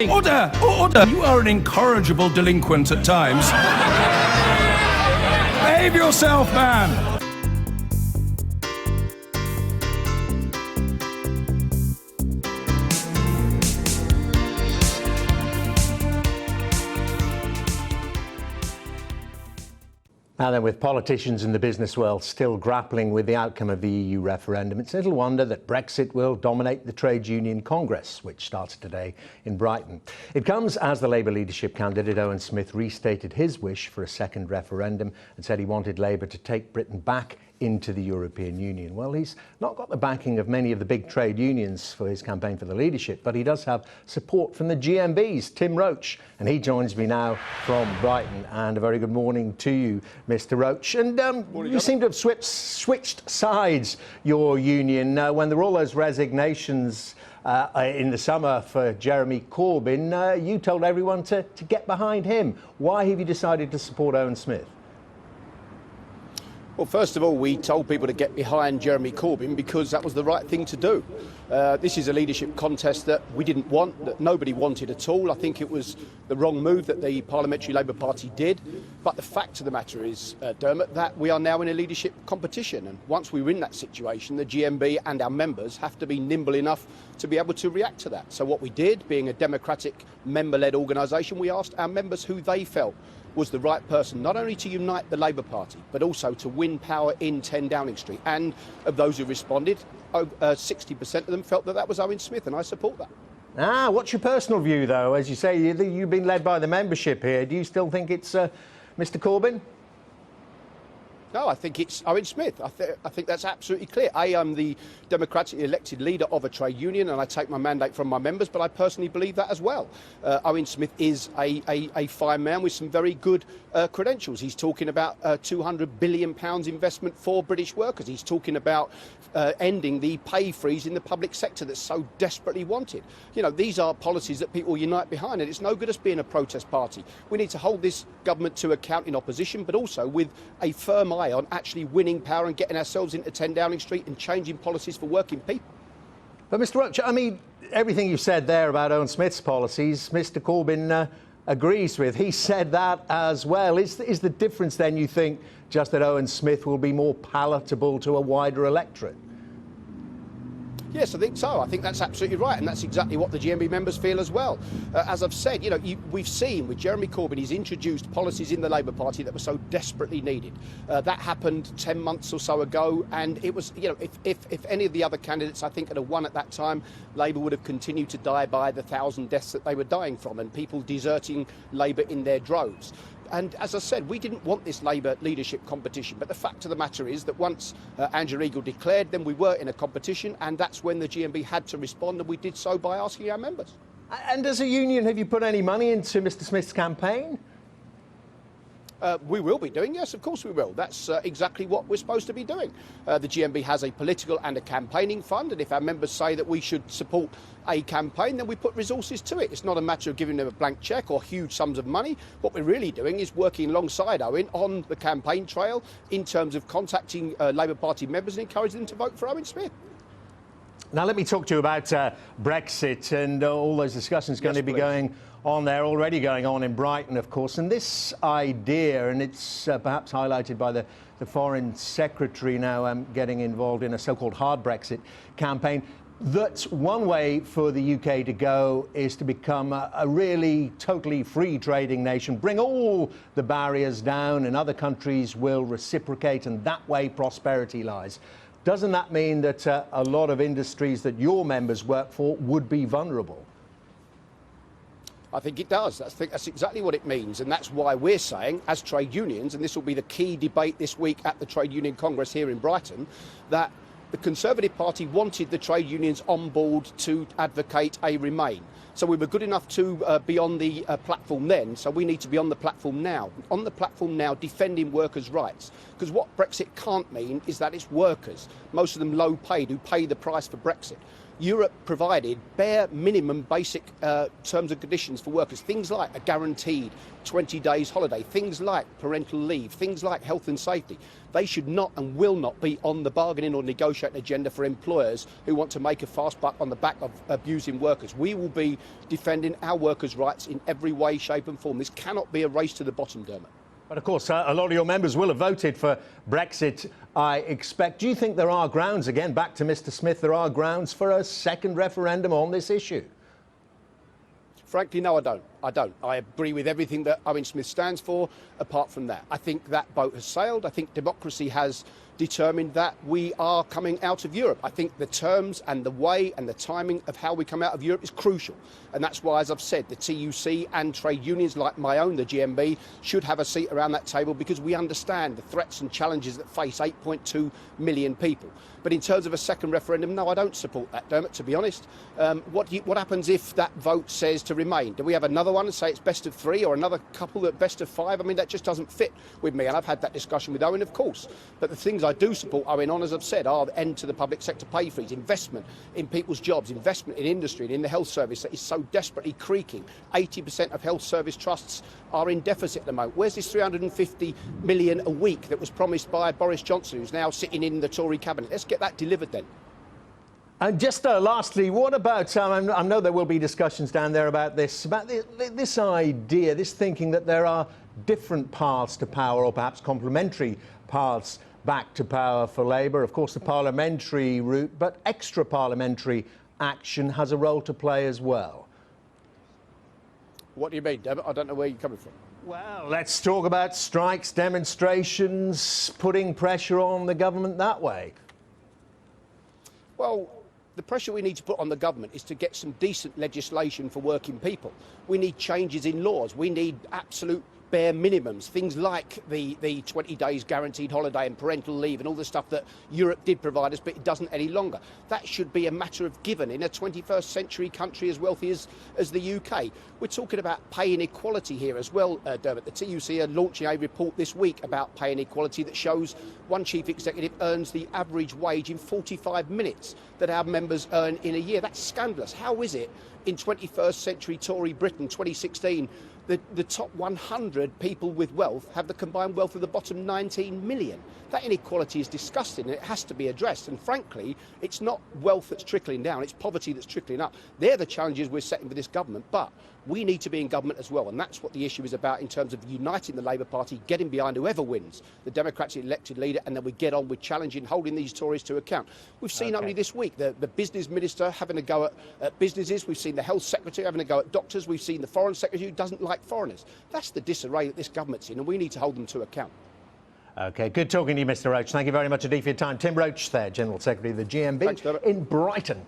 Order! Order! You are an incorrigible delinquent at times. Behave yourself, man! Now then, with politicians in the business world still grappling with the outcome of the EU referendum, it's little wonder that Brexit will dominate the Trade Union Congress, which starts today in Brighton. It comes as the Labour leadership candidate Owen Smith restated his wish for a second referendum and said he wanted Labour to take Britain back into the European Union. Well, he's not got the backing of many of the big trade unions for his campaign for the leadership, but he does have support from the GMBs, Tim Roach, and he joins me now from Brighton. And a very good morning to you, Mr. Roach. And you seem to have switched sides, your union, when there were all those resignations in the summer for Jeremy Corbyn. You told everyone to get behind him. Why have you decided to support Owen Smith? Well, first of all, we told people to get behind Jeremy Corbyn because that was the right thing to do. This is a leadership contest that we didn't want, that nobody wanted at all. I think it was the wrong move that the Parliamentary Labour Party did. But the fact of the matter is, Dermot, that we are now in a leadership competition. And once we're in that situation, the GMB and our members have to be nimble enough to be able to react to that. So what we did, being a democratic member-led organisation, we asked our members who they felt was the right person, not only to unite the Labour Party, but also to win power in 10 Downing Street. And of those who responded, 60% of them felt that that was Owen Smith, and I support that. What's your personal view, though? As you say, you've been led by the membership here. Do you still think it's Mr. Corbyn? No, I think it's Owen Smith. I think that's absolutely clear. I'm the democratically elected leader of a trade union and I take my mandate from my members, but I personally believe that as well. Owen Smith is a fine man with some very good credentials. He's talking about £200 billion investment for British workers. He's talking about ending the pay freeze in the public sector that's so desperately wanted. You know, these are policies that people unite behind, and it's no good us being a protest party. We need to hold this government to account in opposition, but also with a firm eye on actually winning power and getting ourselves into 10 Downing Street and changing policies for working people. But Mr. Roach, I mean, everything you said there about Owen Smith's policies, Mr. Corbyn agrees with. He said that as well. Is the difference then, you think, just that Owen Smith will be more palatable to a wider electorate? Yes, I think so. I think that's absolutely right, and that's exactly what the GMB members feel as well. As I've said, you know, we've seen with Jeremy Corbyn, he's introduced policies in the Labour Party that were so desperately needed. That happened 10 months or so ago, and it was, you know, if any of the other candidates, I think, had won at that time, Labour would have continued to die by the 1,000 deaths that they were dying from, and people deserting Labour in their droves. And as I said, we didn't want this Labour leadership competition. But the fact of the matter is that once Angela Eagle declared, then we were in a competition. And that's when the GMB had to respond. And we did so by asking our members. And as a union, have you put any money into Mr. Smith's campaign? We will be doing, yes, of course we will. That's exactly what we're supposed to be doing. The GMB has a political and a campaigning fund, and if our members say that we should support a campaign, then we put resources to it. It's not a matter of giving them a blank cheque or huge sums of money. What we're really doing is working alongside Owen on the campaign trail in terms of contacting Labour Party members and encouraging them to vote for Owen Smith. Now, let me talk to you about Brexit and all those discussions going to be going on there, already going on in Brighton, of course. And this idea, and it's perhaps highlighted by the Foreign Secretary now getting involved in a so-called hard Brexit campaign, that one way for the UK to go is to become a really totally free trading nation, bring all the barriers down, and other countries will reciprocate, and that way prosperity lies. Doesn't that mean that a lot of industries that your members work for would be vulnerable? I think it does. I think that's exactly what it means. And that's why we're saying, as trade unions, and this will be the key debate this week at the Trade Union Congress here in Brighton, that the Conservative Party wanted the trade unions on board to advocate a Remain. So we were good enough to be on the platform then, so we need to be on the platform now. On the platform now, defending workers' rights. Because what Brexit can't mean is that it's workers, most of them low paid, who pay the price for Brexit. Europe provided bare minimum basic terms and conditions for workers, things like a guaranteed 20 days holiday, things like parental leave, things like health and safety. They should not and will not be on the bargaining or negotiating agenda for employers who want to make a fast buck on the back of abusing workers. We will be defending our workers' rights in every way, shape and form. This cannot be a race to the bottom, Dermot. But of course, a lot of your members will have voted for Brexit, I expect. Do you think there are grounds, again, back to Mr. Smith, there are grounds for a second referendum on this issue? Frankly, no, I don't. I agree with everything that Owen Smith stands for, apart from that. I think that boat has sailed. I think democracy has determined that we are coming out of Europe. I think the terms and the way and the timing of how we come out of Europe is crucial. And that's why, as I've said, the TUC and trade unions like my own, the GMB, should have a seat around that table because we understand the threats and challenges that face 8.2 million people. But in terms of a second referendum, no, I don't support that, Dermot, to be honest. What happens if that vote says to remain? Do we have another one and say it's best of 3 or another couple at best of 5? I mean, that just doesn't fit with me. And I've had that discussion with Owen, of course. But the things I do support Owen on, as I've said, are the end to the public sector pay freeze, investment in people's jobs, investment in industry and in the health service that is so desperately creaking. 80% of health service trusts are in deficit at the moment. Where's this 350 million a week that was promised by Boris Johnson, who's now sitting in the Tory cabinet? Let's get that delivered then. And just lastly, what about, I know there will be discussions down there about this idea, this thinking that there are different paths to power or perhaps complementary paths back to power for Labour. Of course, the parliamentary route, but extra parliamentary action has a role to play as well. What do you mean, Dermot? I don't know where you're coming from. Well, let's talk about strikes, demonstrations, putting pressure on the government that way. Well, the pressure we need to put on the government is to get some decent legislation for working people. We need changes in laws. We need absolute bare minimums, things like the 20 days guaranteed holiday and parental leave and all the stuff that Europe did provide us, but it doesn't any longer. That should be a matter of given in a 21st century country as wealthy as the UK. We're talking about pay inequality here as well, Dermot. The TUC are launching a report this week about pay inequality that shows one chief executive earns the average wage in 45 minutes that our members earn in a year. That's scandalous. How is it in 21st century Tory Britain, 2016, the top 100 people with wealth have the combined wealth of the bottom 19 million. That inequality is disgusting and it has to be addressed. And frankly, it's not wealth that's trickling down, it's poverty that's trickling up. They're the challenges we're setting for this government, but we need to be in government as well. And that's what the issue is about in terms of uniting the Labour Party, getting behind whoever wins, the democratically elected leader, and then we get on with challenging, holding these Tories to account. We've seen only this week the business minister having a go at businesses. We've seen the health secretary having a go at doctors. We've seen the foreign secretary who doesn't like foreigners. That's the disarray that this government's in, and we need to hold them to account. OK, good talking to you, Mr Roach. Thank you very much indeed for your time. Tim Roach there, General Secretary of the GMB in Brighton.